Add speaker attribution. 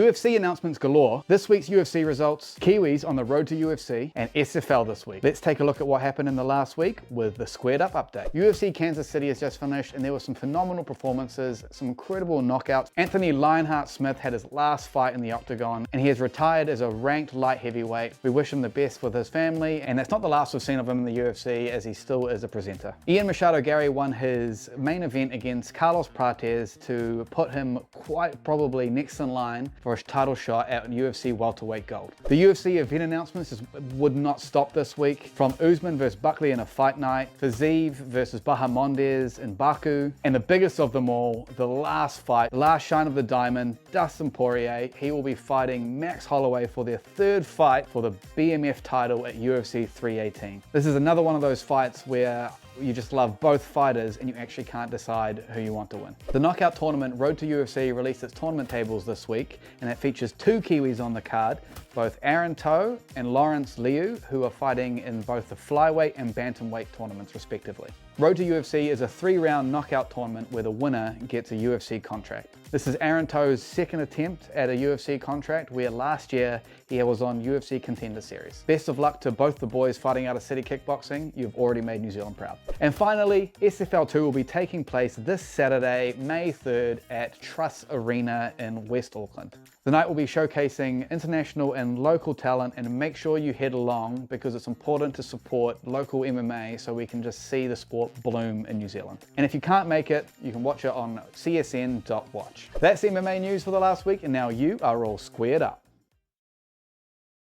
Speaker 1: UFC announcements galore. This week's UFC results, Kiwis on the road to UFC, and SFL this week. Let's take a look at what happened in the last week with the Squared Up update. UFC Kansas City has just finished and there were some phenomenal performances, some incredible knockouts. Anthony Lionheart-Smith had his last fight in the octagon and he has retired as a ranked light heavyweight. We wish him the best with his family, and that's not the last we've seen of him in the UFC as he still is a presenter. Ian Machado Gary won his main event against Carlos Prates to put him quite probably next in line for a title shot at UFC welterweight gold. The UFC event announcements would not stop this week, from Usman versus Buckley in a fight night, Fiziev versus Bahamondes in Baku, and the biggest of them all, the last fight, the last shine of the diamond, Dustin Poirier. He will be fighting Max Holloway for their third fight for the BMF title at UFC 318. This is another one of those fights where you just love both fighters and you actually can't decide who you want to win. The knockout tournament Road to UFC released its tournament tables this week, and it features two Kiwis on the card, both Aaron Toe and Lawrence Liu, who are fighting in both the flyweight and bantamweight tournaments respectively. Road to UFC is a 3-round knockout tournament where the winner gets a UFC contract. This is Aaron Toe's second attempt at a UFC contract, where last year he was on UFC Contender Series. Best of luck to both the boys fighting out of City Kickboxing. You've already made New Zealand proud. And finally, SFL 2 will be taking place this Saturday, May 3rd at Truss Arena in West Auckland. The night will be showcasing international and local talent, and make sure you head along because it's important to support local MMA so we can just see the sport bloom in New Zealand. And if you can't make it, you can watch it on csn.watch. That's MMA news for the last week, and now you are all squared up.